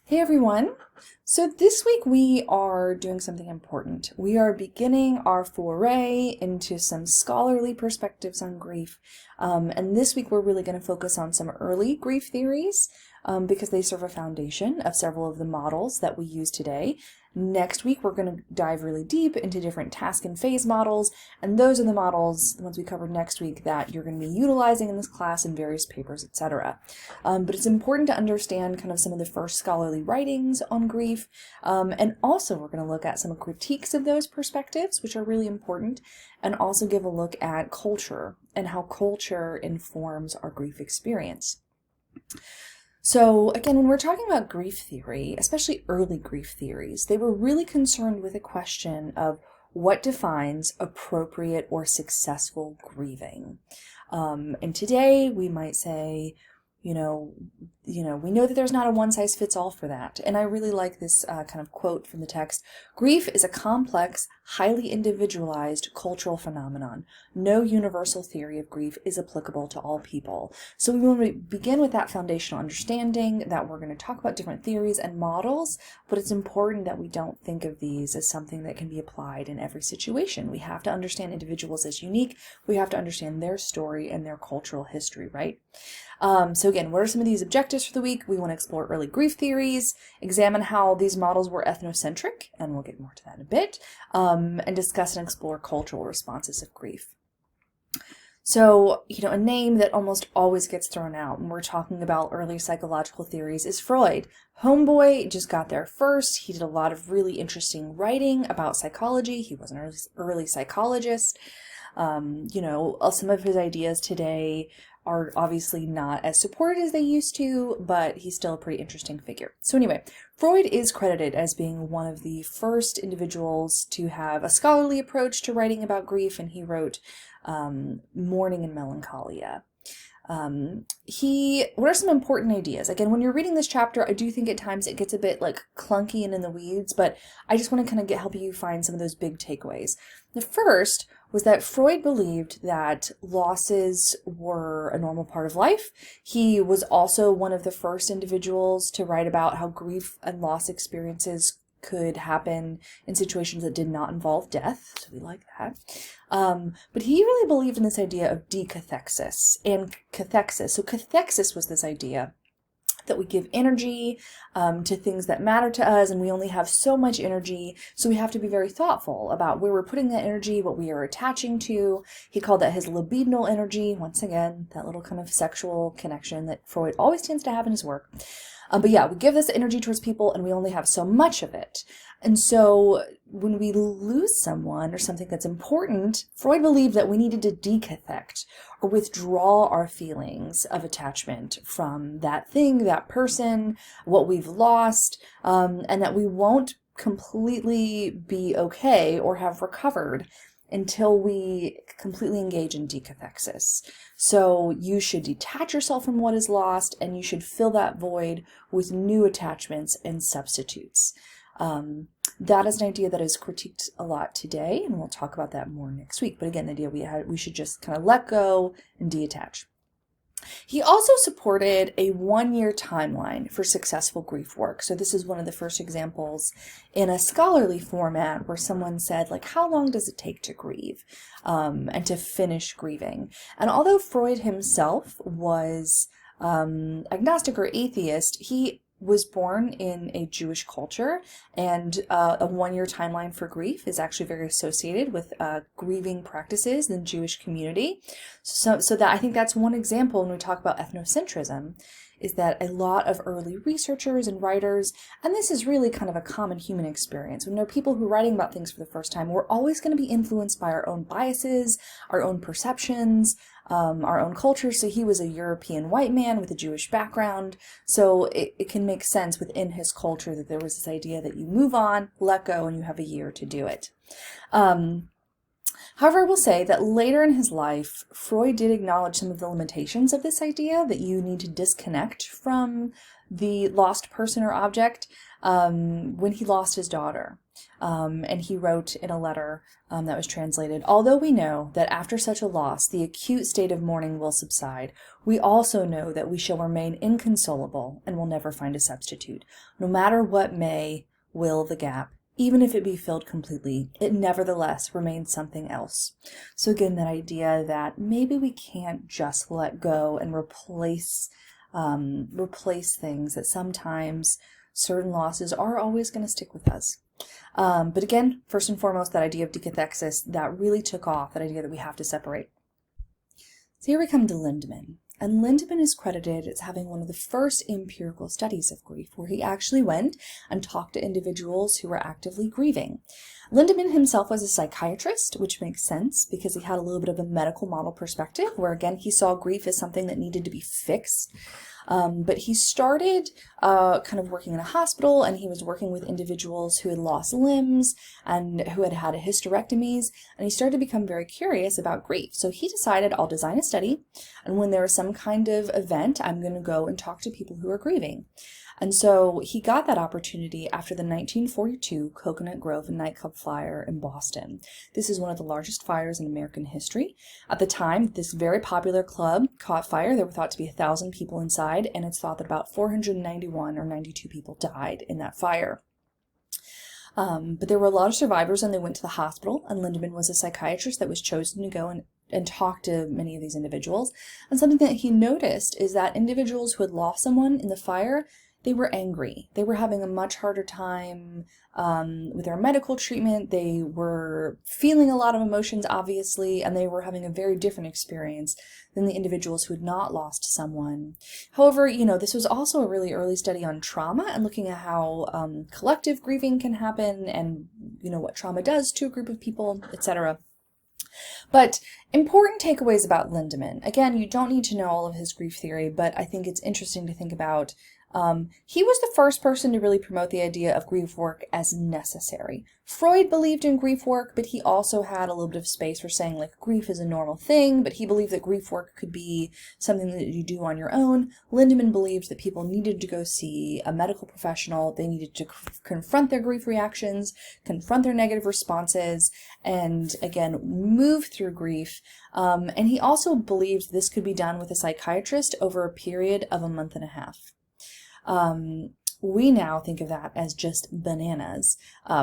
Hey everyone! So this week we are doing something important. We are beginning our foray into some scholarly perspectives on grief. And this week we're really going to focus on some early grief theories because they serve a foundation of several of the models that we use today. Next week we're going to dive really deep into different task and phase models, and those are the models, the ones we covered next week, that you're going to be utilizing in this class in various papers, etc. But it's important to understand kind of some of the first scholarly writings on grief, and also we're going to look at some critiques of those perspectives, which are really important, and also give a look at culture and how culture informs our grief experience. So again, when we're talking about grief theory, especially early grief theories, they were really concerned with a question of what defines appropriate or successful grieving. And today we might say, we know that there's not a one-size-fits-all for that. And I really like this kind of quote from the text. Grief is a complex, highly individualized cultural phenomenon. No universal theory of grief is applicable to all people. So we want to begin with that foundational understanding that we're going to talk about different theories and models, but it's important that we don't think of these as something that can be applied in every situation. We have to understand individuals as unique. We have to understand their story and their cultural history, right? So again, what are some of these objectives for the week? We want to explore early grief theories, examine how these models were ethnocentric, and we'll get more to that in a bit, and discuss and explore cultural responses of grief. So, a name that almost always gets thrown out when we're talking about early psychological theories is Freud. Homeboy just got there first. He did a lot of really interesting writing about psychology. He was an early psychologist. Some of his ideas today are obviously not as supported as they used to, but he's still a pretty interesting figure. So anyway, Freud is credited as being one of the first individuals to have a scholarly approach to writing about grief, and he wrote Mourning and Melancholia. What are some important ideas? Again, when you're reading this chapter, I do think at times it gets a bit clunky and in the weeds, but I just want to kind of help you find some of those big takeaways. The first was that Freud believed that losses were a normal part of life. He was also one of the first individuals to write about how grief and loss experiences could happen in situations that did not involve death, so we like that. But he really believed in this idea of decathexis and cathexis. So cathexis was this idea that we give energy to things that matter to us, and we only have so much energy, so we have to be very thoughtful about where we're putting that energy, what we are attaching to. He called that his libidinal energy, once again, that little kind of sexual connection that Freud always tends to have in his work. But yeah, we give this energy towards people, and we only have so much of it. And so when we lose someone or something that's important, Freud believed that we needed to decathect or withdraw our feelings of attachment from that thing, that person, what we've lost, and that we won't completely be okay or have recovered until we completely engage in decathexis. So you should detach yourself from what is lost, and you should fill that void with new attachments and substitutes. That is an idea that is critiqued a lot today, and we'll talk about that more next week. But again, the idea we should just kind of let go and detach. He also supported a 1-year timeline for successful grief work. So this is one of the first examples in a scholarly format where someone said, how long does it take to grieve and to finish grieving? And although Freud himself was agnostic or atheist, he was born in a Jewish culture, and a 1-year timeline for grief is actually very associated with grieving practices in the Jewish community. So that I think that's one example when we talk about ethnocentrism, is that a lot of early researchers and writers, and this is really kind of a common human experience, when there are people who are writing about things for the first time, we're always going to be influenced by our own biases, our own perceptions, our own culture. So he was a European white man with a Jewish background, so it can make sense within his culture that there was this idea that you move on, let go, and you have a year to do it. However, I will say that later in his life, Freud did acknowledge some of the limitations of this idea that you need to disconnect from the lost person or object when he lost his daughter. And he wrote in a letter that was translated, "Although we know that after such a loss the acute state of mourning will subside, we also know that we shall remain inconsolable and will never find a substitute. No matter what may will the gap, even if it be filled completely, it nevertheless remains something else." So again, that idea that maybe we can't just let go and replace things, that sometimes certain losses are always going to stick with us. But again, first and foremost, that idea of decathexis, that really took off, that idea that we have to separate. So here we come to Lindemann. And Lindemann is credited as having one of the first empirical studies of grief, where he actually went and talked to individuals who were actively grieving. Lindemann himself was a psychiatrist, which makes sense because he had a little bit of a medical model perspective, where again, he saw grief as something that needed to be fixed. But he started kind of working in a hospital, and he was working with individuals who had lost limbs and who had had hysterectomies, and he started to become very curious about grief. So he decided, I'll design a study, and when there is some kind of event, I'm going to go and talk to people who are grieving. And so he got that opportunity after the 1942 Coconut Grove nightclub fire in Boston. This is one of the largest fires in American history. At the time, this very popular club caught fire. There were thought to be 1,000 people inside, and it's thought that about 491 or 92 people died in that fire. But there were a lot of survivors, and they went to the hospital, and Lindemann was a psychiatrist that was chosen to go and talk to many of these individuals. And something that he noticed is that individuals who had lost someone in the fire, they were angry. They were having a much harder time with their medical treatment. They were feeling a lot of emotions, obviously, and they were having a very different experience than the individuals who had not lost someone. However, this was also a really early study on trauma and looking at how collective grieving can happen and, what trauma does to a group of people, etc. But important takeaways about Lindemann. Again, you don't need to know all of his grief theory, but I think it's interesting to think about. He was the first person to really promote the idea of grief work as necessary. Freud believed in grief work, but he also had a little bit of space for saying, grief is a normal thing, but he believed that grief work could be something that you do on your own. Lindemann believed that people needed to go see a medical professional. They needed to confront their grief reactions, confront their negative responses, and again, move through grief. And he also believed this could be done with a psychiatrist over a period of a month and a half. We now think of that as just bananas.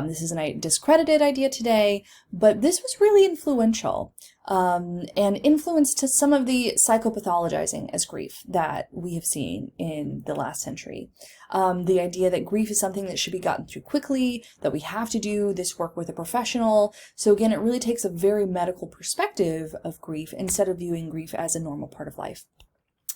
This is a discredited idea today, but this was really influential and influenced to some of the psychopathologizing as grief that we have seen in the last century. The idea that grief is something that should be gotten through quickly, that we have to do this work with a professional. So again, it really takes a very medical perspective of grief instead of viewing grief as a normal part of life.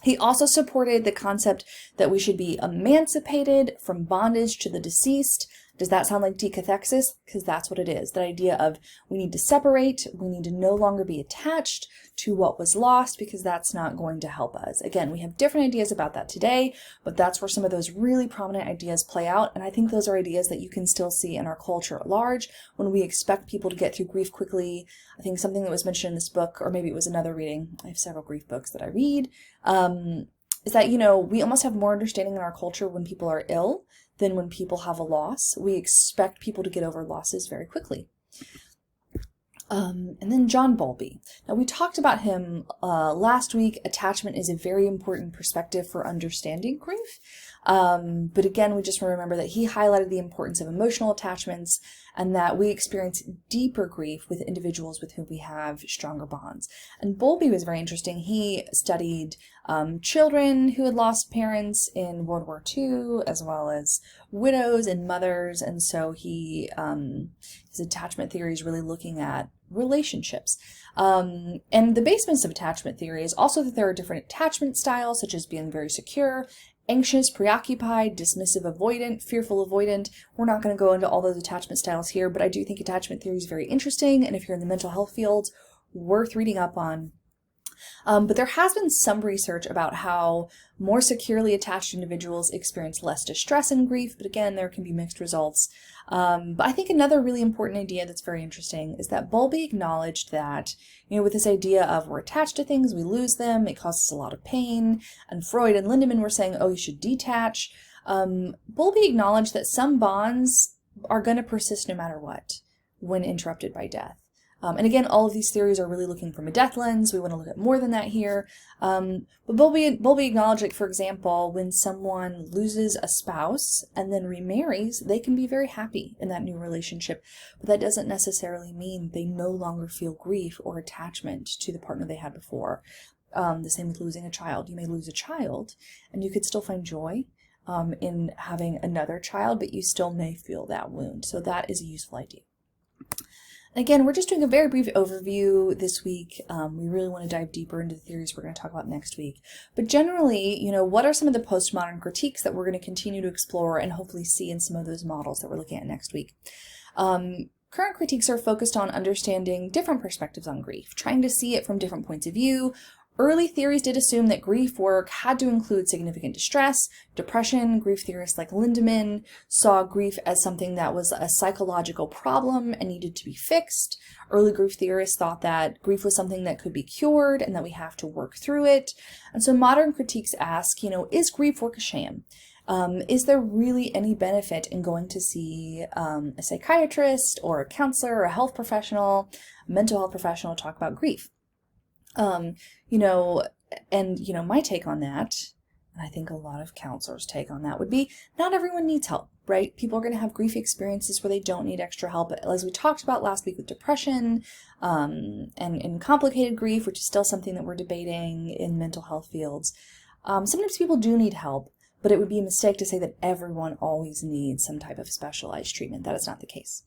He also supported the concept that we should be emancipated from bondage to the deceased. Does that sound like decathexis? Because that's what it is. That idea of we need to separate, we need to no longer be attached to what was lost because that's not going to help us. Again, we have different ideas about that today, but that's where some of those really prominent ideas play out. And I think those are ideas that you can still see in our culture at large when we expect people to get through grief quickly. I think something that was mentioned in this book, or maybe it was another reading, I have several grief books that I read, is that, we almost have more understanding in our culture when people are ill than when people have a loss. We expect people to get over losses very quickly. And then John Bowlby. Now, we talked about him last week. Attachment is a very important perspective for understanding grief. But again, we just want to remember that he highlighted the importance of emotional attachments and that we experience deeper grief with individuals with whom we have stronger bonds. And Bowlby was very interesting. He studied children who had lost parents in World War II, as well as widows and mothers. And so his attachment theory is really looking at relationships. And the basis of attachment theory is also that there are different attachment styles, such as being very secure, anxious, preoccupied, dismissive, avoidant, fearful, avoidant. We're not going to go into all those attachment styles here, but I do think attachment theory is very interesting, and if you're in the mental health field, worth reading up on. But there has been some research about how more securely attached individuals experience less distress and grief, but again, there can be mixed results. But I think another really important idea that's very interesting is that Bowlby acknowledged that, with this idea of we're attached to things, we lose them, it causes a lot of pain, and Freud and Lindemann were saying, oh, you should detach. Bowlby acknowledged that some bonds are going to persist no matter what when interrupted by death. And again, all of these theories are really looking from a death lens. We want to look at more than that here. But Bowlby acknowledged, like, for example, when someone loses a spouse and then remarries, they can be very happy in that new relationship. But that doesn't necessarily mean they no longer feel grief or attachment to the partner they had before. The same with losing a child. You may lose a child and you could still find joy in having another child, but you still may feel that wound. So that is a useful idea. Again, we're just doing a very brief overview this week. We really want to dive deeper into the theories we're going to talk about next week. But generally, what are some of the postmodern critiques that we're going to continue to explore and hopefully see in some of those models that we're looking at next week? Current critiques are focused on understanding different perspectives on grief, trying to see it from different points of view. Early theories did assume that grief work had to include significant distress, depression. Grief theorists like Lindemann saw grief as something that was a psychological problem and needed to be fixed. Early grief theorists thought that grief was something that could be cured and that we have to work through it. And so modern critiques ask, is grief work a sham? Is there really any benefit in going to see a psychiatrist or a counselor or a health professional, a mental health professional, talk about grief? My take on that, and I think a lot of counselors' take on that would be, not everyone needs help, right? People are going to have grief experiences where they don't need extra help. As we talked about last week with depression, and complicated grief, which is still something that we're debating in mental health fields. Sometimes people do need help, but it would be a mistake to say that everyone always needs some type of specialized treatment. That is not the case.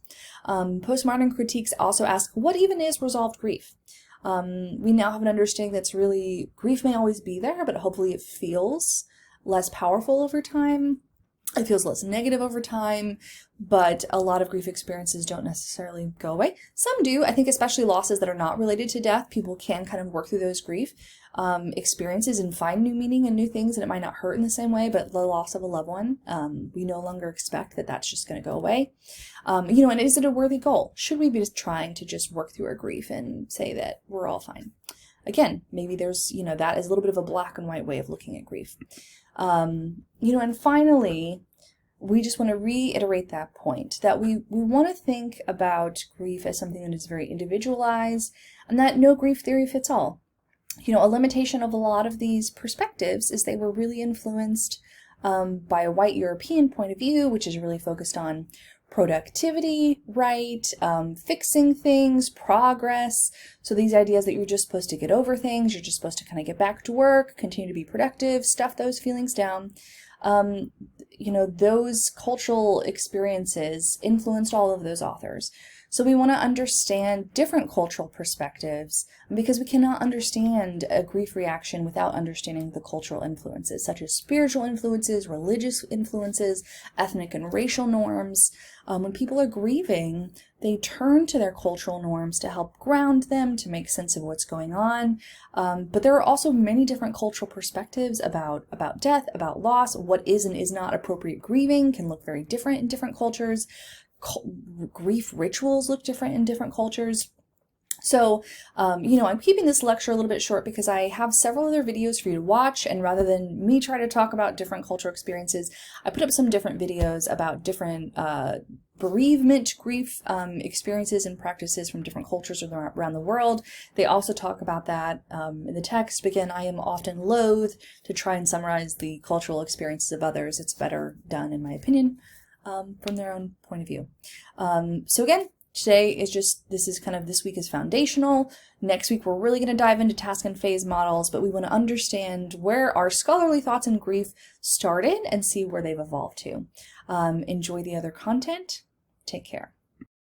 Postmodern critiques also ask, what even is resolved grief? We now have an understanding that's really, grief may always be there, but hopefully it feels less powerful over time. It feels less negative over time, but a lot of grief experiences don't necessarily go away. Some do. I think especially losses that are not related to death, people can kind of work through those grief experiences and find new meaning and new things, and it might not hurt in the same way, but the loss of a loved one, we no longer expect that that's just going to go away. And is it a worthy goal? Should we be just trying to just work through our grief and say that we're all fine? Again, maybe there's, that is a little bit of a black and white way of looking at grief. And finally, we just want to reiterate that point, that we want to think about grief as something that is very individualized, and that no grief theory fits all. A limitation of a lot of these perspectives is they were really influenced by a white European point of view, which is really focused on productivity, right? Fixing things, progress. So these ideas that you're just supposed to get over things, you're just supposed to kind of get back to work, continue to be productive, stuff those feelings down. Those cultural experiences influenced all of those authors. So we want to understand different cultural perspectives, because we cannot understand a grief reaction without understanding the cultural influences, such as spiritual influences, religious influences, ethnic and racial norms. When people are grieving, they turn to their cultural norms to help ground them, to make sense of what's going on. But there are also many different cultural perspectives about death, about loss. What is and is not appropriate grieving can look very different in different cultures. Grief rituals look different in different cultures. So, I'm keeping this lecture a little bit short because I have several other videos for you to watch, and rather than me try to talk about different cultural experiences, I put up some different videos about different bereavement grief experiences and practices from different cultures around the world. They also talk about that in the text. Again, I am often loath to try and summarize the cultural experiences of others. It's better done, in my opinion, from their own point of view. So again, today is this week is foundational. Next week, we're really going to dive into task and phase models, but we want to understand where our scholarly thoughts on grief started and see where they've evolved to. Enjoy the other content. Take care.